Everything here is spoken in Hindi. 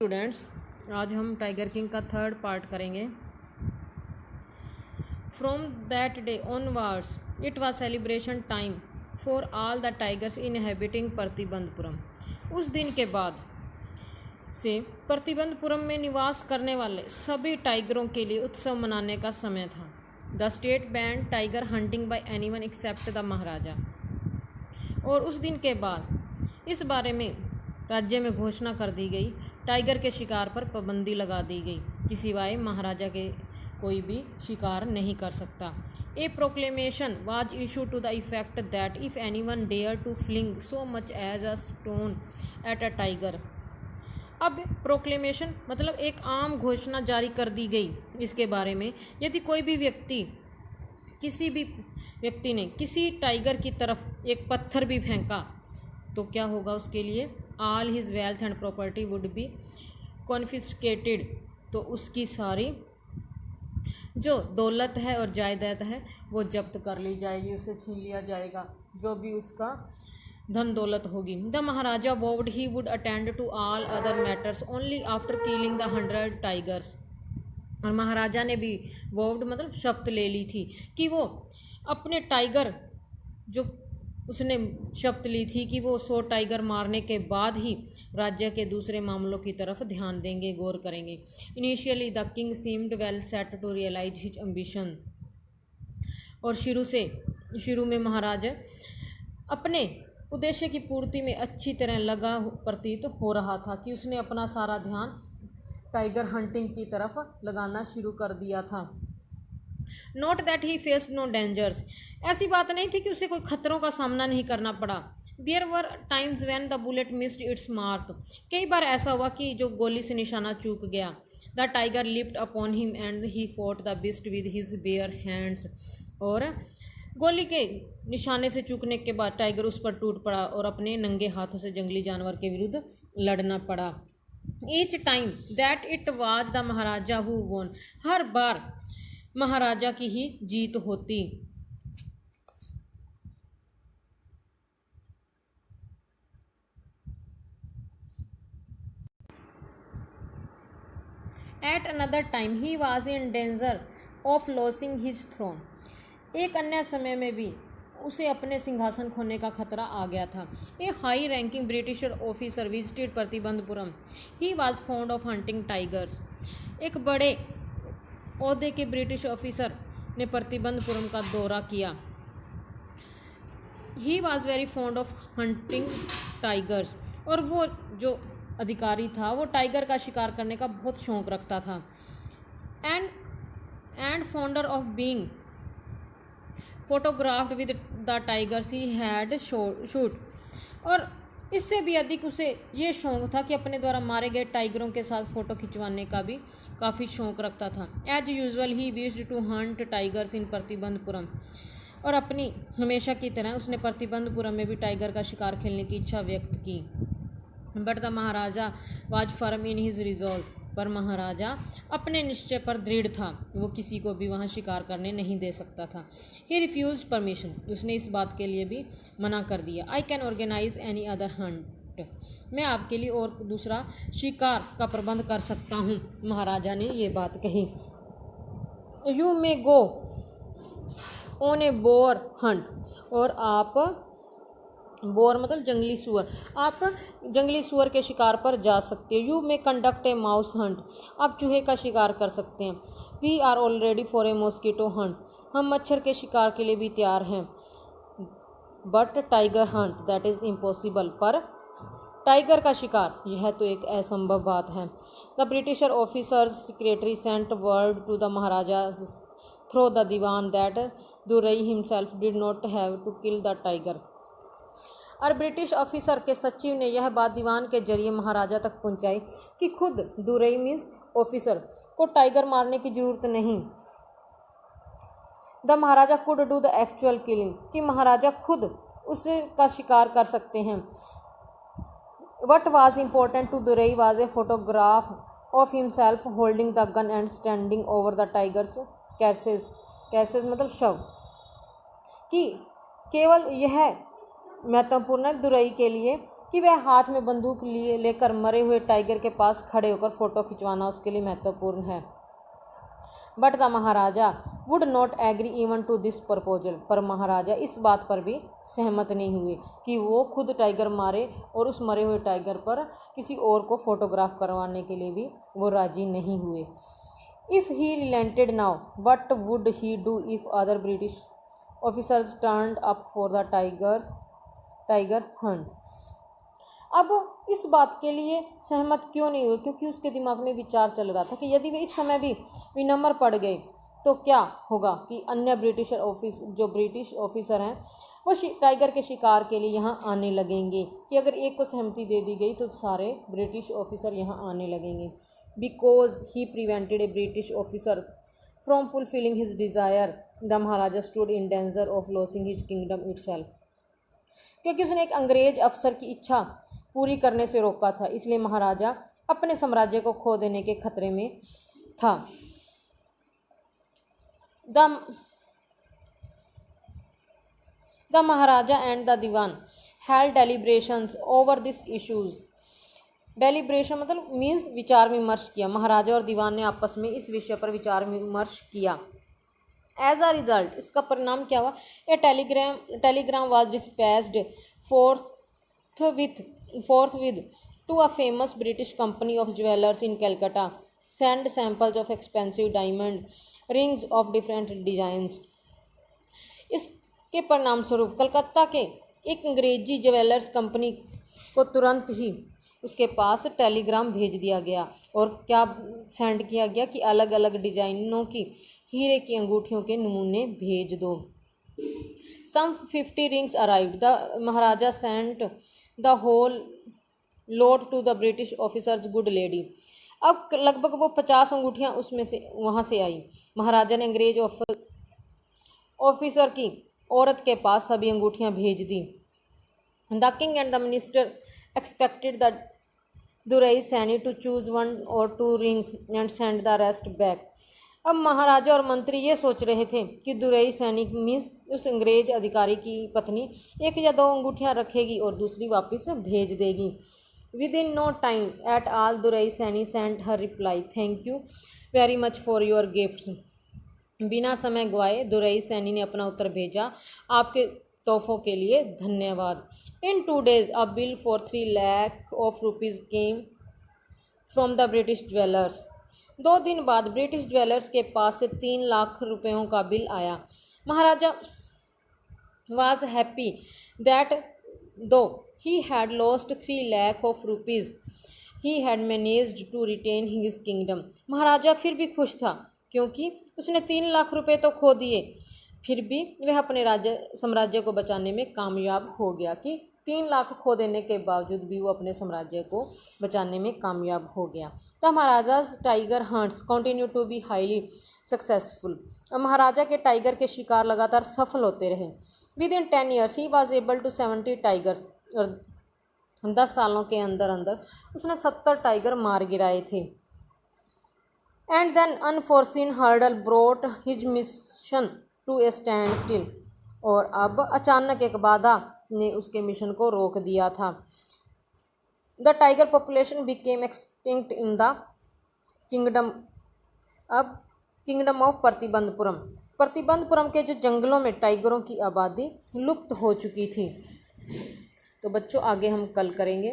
स्टूडेंट्स, आज हम टाइगर किंग का थर्ड पार्ट करेंगे। From that day onwards it was celebration time for all the tigers inhabiting Pratibandapuram. उस दिन के बाद से प्रतिबंधपुरम में निवास करने वाले सभी टाइगरों के लिए उत्सव मनाने का समय था। The state banned tiger hunting by anyone except the Maharaja. और उस दिन के बाद इस बारे में राज्य में घोषणा कर दी गई, टाइगर के शिकार पर पाबंदी लगा दी गई कि सिवाय महाराजा के कोई भी शिकार नहीं कर सकता। A proclamation was issued to the effect that if anyone dare to fling so much as a stone at a tiger. अब प्रोक्लेमेशन मतलब एक आम घोषणा जारी कर दी गई इसके बारे में, यदि कोई भी किसी भी व्यक्ति ने किसी टाइगर की तरफ एक पत्थर भी फेंका तो क्या होगा उसके लिए? All his wealth and property would be confiscated. तो उसकी सारी जो दौलत है और जायदाद है वो जब्त कर ली जाएगी, उसे छीन लिया जाएगा, जो भी उसका धन दौलत होगी। The Maharaja vowed he would attend to all other matters only after killing the 100 tigers. और महाराजा ने भी वोव्ड मतलब शपथ ले ली थी कि वो अपने टाइगर जो उसने शपथ ली थी कि वो 100 टाइगर मारने के बाद ही राज्य के दूसरे मामलों की तरफ ध्यान देंगे, गौर करेंगे। Initially the king seemed well set to realise his ambition. और शुरू में महाराजा अपने उद्देश्य की पूर्ति में अच्छी तरह लगा प्रतीत हो रहा था कि उसने अपना सारा ध्यान टाइगर हंटिंग की तरफ लगाना शुरू कर दिया था। Not that he faced no dangers, ऐसी बात नहीं थी कि उसे कोई खतरों का सामना नहीं करना पड़ा। There were times when the bullet missed its mark, कई बार ऐसा हुआ कि जो गोली से निशाना चूक गया। The tiger leaped upon him and he fought the beast with his bare hands, और गोली के निशाने से चूकने के बाद टाइगर उस पर टूट पड़ा और अपने नंगे हाथों से जंगली जानवर के विरुद्ध लड़ना पड़ा। Each time that it was the Maharaja who won, हर बार महाराजा की ही जीत होती। At another time he was in danger of losing his throne, एक अन्य समय में भी उसे अपने सिंहासन खोने का खतरा आ गया था। A high ranking British officer visited Pratibandapuram, he was fond of hunting tigers. एक बड़े ओहदे के ब्रिटिश ऑफिसर ने प्रतिबंधपुरम का दौरा किया। He was very fond of hunting tigers, और वो जो अधिकारी था वो टाइगर का शिकार करने का बहुत शौक रखता था। And fonder of being photographed with the tigers he had shoot, और इससे भी अधिक उसे ये शौक था कि अपने द्वारा मारे गए टाइगरों के साथ फ़ोटो खिंचवाने का भी काफ़ी शौक रखता था। As usual he wished to hunt tigers in Pratibandhapuram, और अपनी हमेशा की तरह उसने प्रतिबंधपुरम में भी टाइगर का शिकार खेलने की इच्छा व्यक्त की। But the Maharaja was firm in his resolve, पर महाराजा अपने निश्चय पर दृढ़ था, वो किसी को भी वहाँ शिकार करने नहीं दे सकता था। ही रिफ्यूज परमिशन, उसने इस बात के लिए भी मना कर दिया। I can organise any other hunt, मैं आपके लिए और दूसरा शिकार का प्रबंध कर सकता हूँ, महाराजा ने ये बात कही। You may go on A bore Hunt, और आप बोर मतलब जंगली सुअर, आप जंगली सुअर के शिकार पर जा सकते हो। You may conduct a mouse hunt, आप चूहे का शिकार कर सकते हैं। We are already for a mosquito hunt, हम मच्छर के शिकार के लिए भी तैयार हैं। But tiger hunt that is impossible, पर टाइगर का शिकार यह तो एक असंभव बात है। The British officers secretary sent word to the maharaja through the dewan that Durai himself did not have to kill the tiger, और ब्रिटिश ऑफिसर के सचिव ने यह बात दीवान के जरिए महाराजा तक पहुंचाई कि खुद दुरई मीन्स ऑफिसर को टाइगर मारने की जरूरत नहीं। The maharaja could do the actual killing, कि महाराजा खुद उसका शिकार कर सकते हैं। What was important to Durai was a photograph of himself holding the gun and standing over the tigers carcasses, carcasses मतलब शव, कि केवल यह महत्वपूर्ण दुरई के लिए कि वह हाथ में बंदूक लिए लेकर मरे हुए टाइगर के पास खड़े होकर फ़ोटो खिंचवाना उसके लिए महत्वपूर्ण है। But the maharaja would not agree even to this proposal. पर महाराजा इस बात पर भी सहमत नहीं हुए कि वो खुद टाइगर मारे और उस मरे हुए टाइगर पर किसी और को फोटोग्राफ करवाने के लिए भी वो राजी नहीं हुए। If he relented now what would he do if other British officers turned up for the tiger hunt. अब इस बात के लिए सहमत क्यों नहीं हुए, क्योंकि उसके दिमाग में विचार चल रहा था कि यदि वे इस समय भी विनम्र पड़ गए तो क्या होगा कि अन्य ब्रिटिश ऑफिसर हैं वो टाइगर के शिकार के लिए यहाँ आने लगेंगे, कि अगर एक को सहमति दे दी गई तो सारे ब्रिटिश ऑफिसर यहाँ आने लगेंगे। Because he prevented A British officer from fulfilling his desire the Maharaja stood in danger of losing his kingdom itself. क्योंकि उसने एक अंग्रेज अफसर की इच्छा पूरी करने से रोका था, इसलिए महाराजा अपने साम्राज्य को खो देने के खतरे में था। The maharaja and the dewan held deliberations over this issues. Deliberation मतलब मीन्स विचार विमर्श किया। महाराजा और दीवान ने आपस में इस विषय पर विचार विमर्श किया। एज अ रिजल्ट इसका परिणाम क्या हुआ? A telegram was dispatched forthwith to a famous British company of jewelers in Calcutta. Send samples of expensive diamond rings of different designs. इसके परिणाम स्वरूप कलकत्ता के एक अंग्रेजी ज्वेलर्स कंपनी को तुरंत ही उसके पास टेलीग्राम भेज दिया गया। और क्या सेंड किया गया कि अलग अलग डिजाइनों की हीरे की अंगूठियों के नमूने भेज दो। Some 50 rings arrived. The Maharaja sent the whole lot to the British officer's good lady. अब लगभग वो 50 अंगूठियाँ उसमें से वहाँ से आई। महाराजा ने अंग्रेज ऑफिसर की औरत के पास सभी अंगूठियाँ भेज दी। The king and the minister expected the Durai Sani to choose 1 or 2 rings and send the rest back. अब महाराजा और मंत्री ये सोच रहे थे कि दुरई सैनिक मीन्स उस अंग्रेज अधिकारी की पत्नी 1 या 2 अंगूठियाँ रखेगी और दूसरी वापस भेज देगी। Within no time at all Durai सैनी sent her reply, thank you very much for your gifts. बिना समय गवाए दुरई सैनी ने अपना उत्तर भेजा, आपके तोहफों के लिए धन्यवाद। इन 2 days a bill for 3 lakh of rupees came from the British jewellers. 2 दिन बाद ब्रिटिश ज्वेलर्स के पास से 3 लाख रुपयों का बिल आया। महाराजा was happy that though he had lost 3 lakh of rupees he had managed to retain his kingdom. महाराजा फिर भी खुश था क्योंकि उसने 3 लाख रुपए तो खो दिए, फिर भी वह अपने साम्राज्य को बचाने में कामयाब हो गया। कि 3 लाख खो देने के बावजूद भी वो अपने साम्राज्य को बचाने में कामयाब हो गया। The Maharaja's tiger hunts continue to be highly successful. Maharaja के टाइगर के शिकार लगातार सफल होते रहे। Within 10 years he was able to 70 tigers. और 10 सालों के अंदर अंदर उसने 70 टाइगर मार गिराए थे। And then unforeseen hurdle brought his mission to a standstill. और अब अचानक एक बाधा ने उसके मिशन को रोक दिया था। The tiger population became extinct in the kingdom. अब किंगडम ऑफ प्रतिबंधपुरम के जो जंगलों में टाइगरों की आबादी लुप्त हो चुकी थी। तो बच्चों आगे हम कल करेंगे।